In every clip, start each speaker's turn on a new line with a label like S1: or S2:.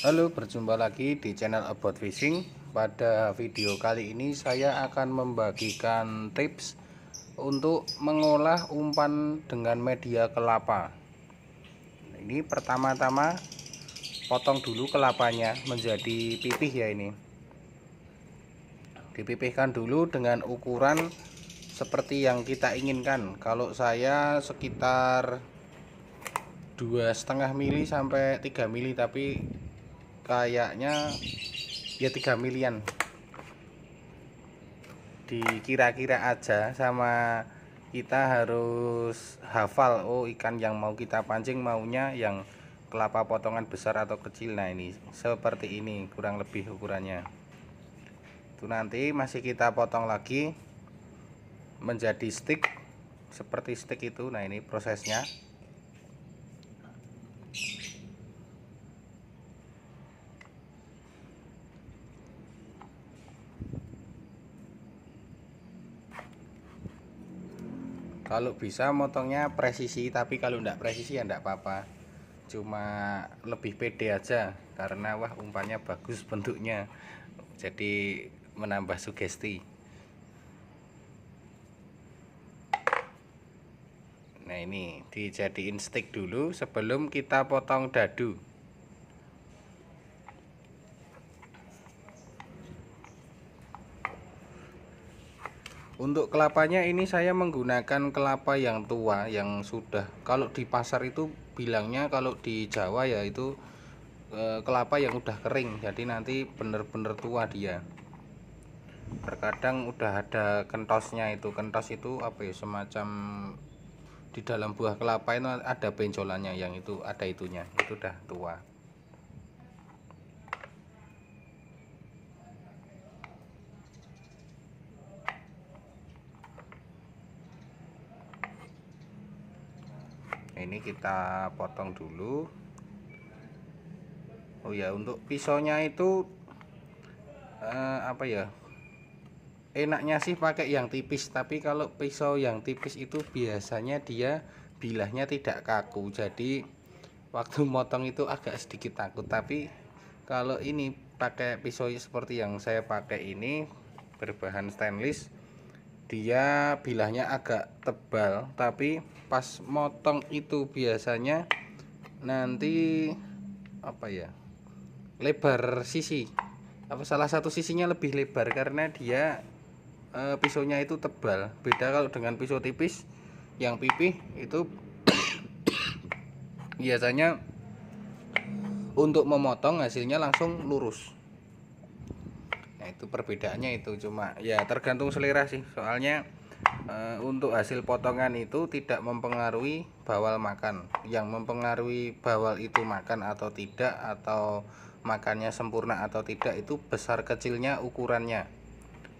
S1: Halo, berjumpa lagi di channel About Fishing. Pada video kali ini saya akan membagikan tips untuk mengolah umpan dengan media kelapa. Ini pertama-tama potong dulu kelapanya menjadi pipih ya ini. Dipipihkan dulu dengan ukuran seperti yang kita inginkan. Kalau saya sekitar 2,5 mili sampai 3 mili, tapi kayaknya ya 3 milian, dikira-kira aja. Sama kita harus hafal, oh ikan yang mau kita pancing maunya yang kelapa potongan besar atau kecil. Nah ini seperti ini kurang lebih ukurannya. Itu nanti masih kita potong lagi menjadi stick, seperti stick itu. Nah ini prosesnya. Kalau bisa motongnya presisi, tapi kalau enggak presisi ya enggak apa-apa, cuma lebih pede aja karena wah umpannya bagus bentuknya, jadi menambah sugesti. Nah ini dijadiin stick dulu sebelum kita potong dadu. Untuk kelapanya ini saya menggunakan kelapa yang tua, yang sudah, kalau di pasar itu bilangnya, kalau di Jawa ya itu kelapa yang udah kering, jadi nanti bener-bener tua dia. Terkadang udah ada kentosnya. Itu kentos itu apa ya, semacam di dalam buah kelapa itu ada benjolannya, yang itu ada itunya, itu udah tua. Ini kita potong dulu. Oh ya, untuk pisaunya itu apa ya, enaknya sih pakai yang tipis, tapi kalau pisau yang tipis itu biasanya dia bilahnya tidak kaku, jadi waktu motong itu agak sedikit takut. Tapi kalau ini pakai pisau seperti yang saya pakai ini, berbahan stainless, dia bilahnya agak tebal, tapi pas motong itu biasanya nanti apa ya, lebar sisi, apa salah satu sisinya lebih lebar karena dia pisaunya itu tebal. Beda kalau dengan pisau tipis yang pipih itu biasanya untuk memotong hasilnya langsung lurus. Nah itu perbedaannya itu, cuma ya tergantung selera sih, soalnya untuk hasil potongan itu tidak mempengaruhi bawal makan. Yang mempengaruhi bawal itu makan atau tidak, atau makannya sempurna atau tidak, itu besar kecilnya ukurannya,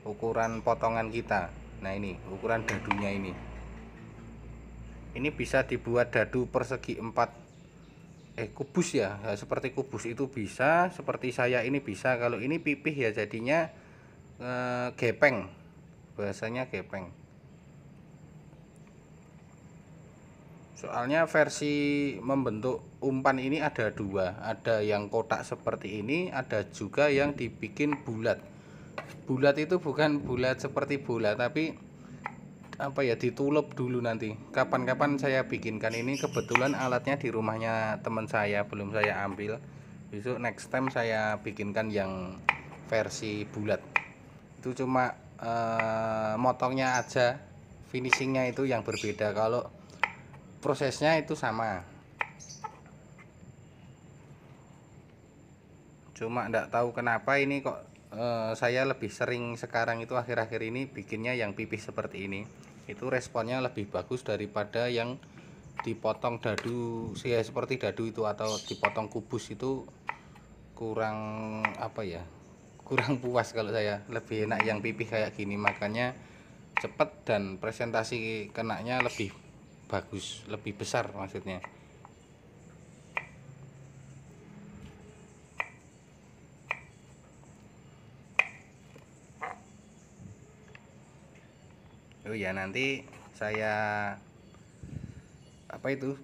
S1: ukuran potongan kita. Nah ini ukuran dadunya ini bisa dibuat dadu persegi 4 kubus ya, seperti kubus itu bisa, seperti saya ini bisa. Kalau ini pipih ya jadinya gepeng, bahasanya gepeng. Soalnya versi membentuk umpan ini ada dua, ada yang kotak seperti ini, ada juga yang dibikin bulat. Bulat itu bukan bulat seperti bola, tapi apa ya, ditulup dulu. Nanti kapan-kapan saya bikinkan ini, kebetulan alatnya di rumahnya teman saya, belum saya ambil. Besok next time saya bikinkan yang versi bulat. Itu cuma motongnya aja, finishingnya itu yang berbeda. Kalau prosesnya itu sama, cuma enggak tahu kenapa ini kok saya lebih sering sekarang itu akhir-akhir ini bikinnya yang pipih seperti ini. Itu responnya lebih bagus daripada yang dipotong dadu, ya seperti dadu itu, atau dipotong kubus itu kurang apa ya, kurang puas. Kalau saya lebih enak yang pipih kayak gini, makanya cepet dan presentasi kenanya lebih bagus, lebih besar maksudnya. Oh ya, nanti saya apa itu,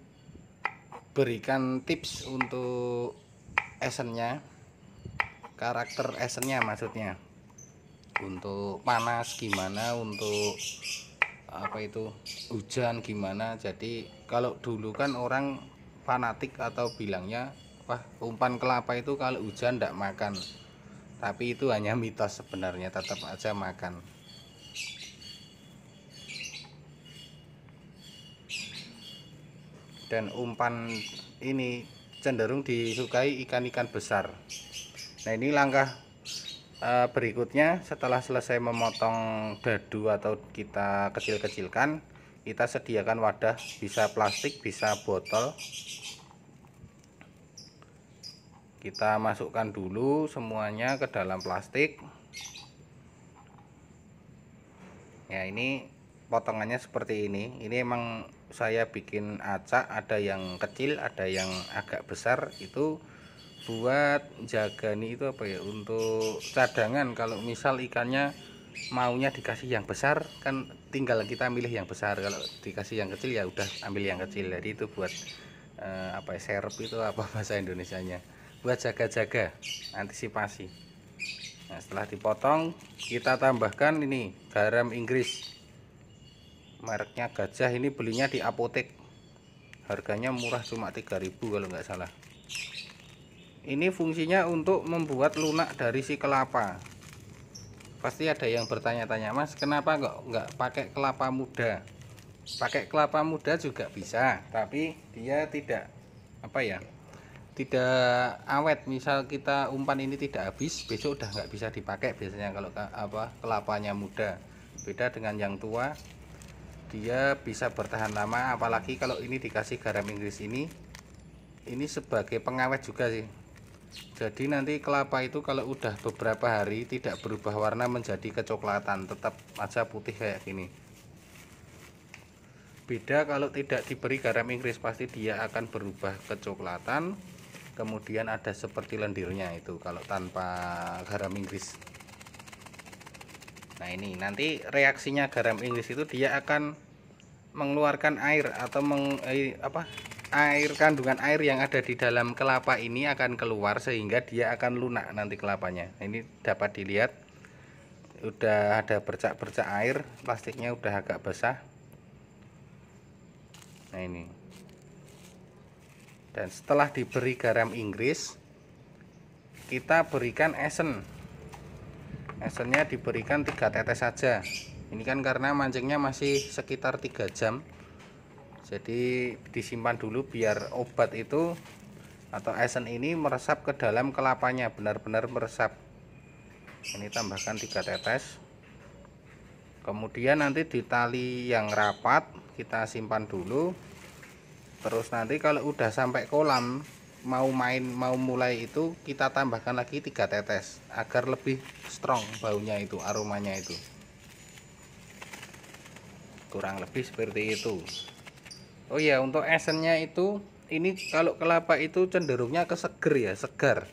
S1: berikan tips untuk esennya, karakter esennya maksudnya. Untuk panas gimana, untuk apa itu hujan gimana. Jadi kalau dulu kan orang fanatik atau bilangnya, wah umpan kelapa itu kalau hujan ndak makan. Tapi itu hanya mitos sebenarnya, tetap aja makan. Dan umpan ini cenderung disukai ikan-ikan besar. Nah ini langkah berikutnya. Setelah selesai memotong dadu atau kita kecil-kecilkan, kita sediakan wadah, bisa plastik bisa botol. Kita masukkan dulu semuanya ke dalam plastik. Ya ini potongannya seperti ini. Ini emang saya bikin acak, ada yang kecil ada yang agak besar. Itu buat jaga nih, itu apa ya, untuk cadangan. Kalau misal ikannya maunya dikasih yang besar kan tinggal kita milih yang besar, kalau dikasih yang kecil ya udah ambil yang kecil. Jadi itu buat apa ya, serep itu apa bahasa Indonesianya, buat jaga-jaga, antisipasi. Nah setelah dipotong kita tambahkan ini garam Inggris, mereknya Gajah. Ini belinya di apotek, harganya murah, cuma 3.000 kalau nggak salah. Ini fungsinya untuk membuat lunak dari si kelapa. Pasti ada yang bertanya-tanya, Mas kenapa kok nggak pakai kelapa muda? Pakai kelapa muda juga bisa, tapi dia tidak apa ya, tidak awet. Misal kita umpan ini tidak habis, besok udah nggak bisa dipakai biasanya kalau kelapanya muda. Beda dengan yang tua, dia bisa bertahan lama. Apalagi kalau ini dikasih garam Inggris, ini sebagai pengawet juga sih. Jadi nanti kelapa itu kalau udah beberapa hari tidak berubah warna menjadi kecoklatan, tetap aja putih kayak gini. Beda kalau tidak diberi garam Inggris, pasti dia akan berubah kecoklatan. Kemudian ada seperti lendirnya itu kalau tanpa garam Inggris. Nah ini nanti reaksinya garam Inggris itu dia akan mengeluarkan air atau air, kandungan air yang ada di dalam kelapa ini akan keluar sehingga dia akan lunak nanti kelapanya. Ini dapat dilihat udah ada bercak-bercak air, plastiknya udah agak basah. Nah ini. Dan setelah diberi garam Inggris, kita berikan esen. Esennya diberikan 3 tetes saja. Ini kan karena mancingnya masih sekitar 3 jam. Jadi disimpan dulu biar obat itu atau esen ini meresap ke dalam kelapanya, benar-benar meresap. Ini tambahkan 3 tetes. Kemudian nanti di tali yang rapat kita simpan dulu. Terus nanti kalau udah sampai kolam, mau main mau mulai itu, kita tambahkan lagi 3 tetes agar lebih strong baunya itu, aromanya itu. Kurang lebih seperti itu. Oh ya, untuk esennya itu, ini kalau kelapa itu cenderungnya ke seger ya, segar.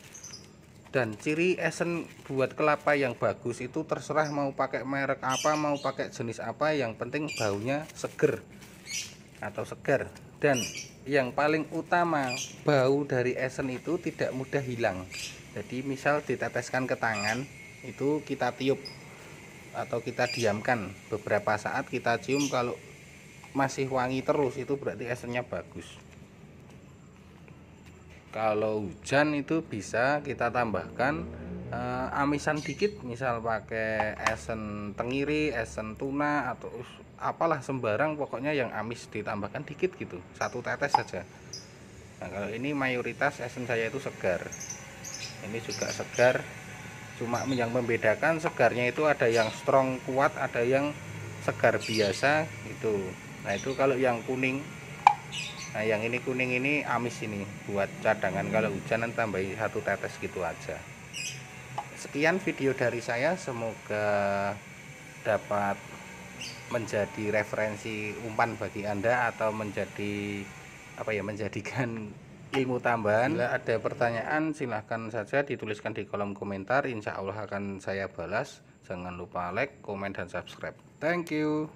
S1: Dan ciri esen buat kelapa yang bagus itu terserah mau pakai merek apa, mau pakai jenis apa, yang penting baunya seger atau segar. Dan yang paling utama, bau dari esen itu tidak mudah hilang. Jadi misal diteteskan ke tangan, itu kita tiup atau kita diamkan beberapa saat, kita cium, kalau masih wangi terus itu berarti esennya bagus. Kalau hujan itu bisa kita tambahkan amisan dikit, misal pakai esen tenggiri, esen tuna, atau apalah sembarang, pokoknya yang amis ditambahkan dikit gitu, 1 tetes saja. Nah kalau ini mayoritas esen saya itu segar, ini juga segar, cuma yang membedakan segarnya itu ada yang strong kuat, ada yang segar biasa itu. Nah itu kalau yang kuning, nah yang ini kuning ini amis, ini buat cadangan kalau hujan tambahin 1 tetes gitu aja. Sekian video dari saya, semoga dapat menjadi referensi umpan bagi Anda atau menjadi apa ya, menjadikan ilmu tambahan. Bila ada pertanyaan silahkan saja dituliskan di kolom komentar, insya Allah akan saya balas. Jangan lupa like, komen, dan subscribe. Thank you.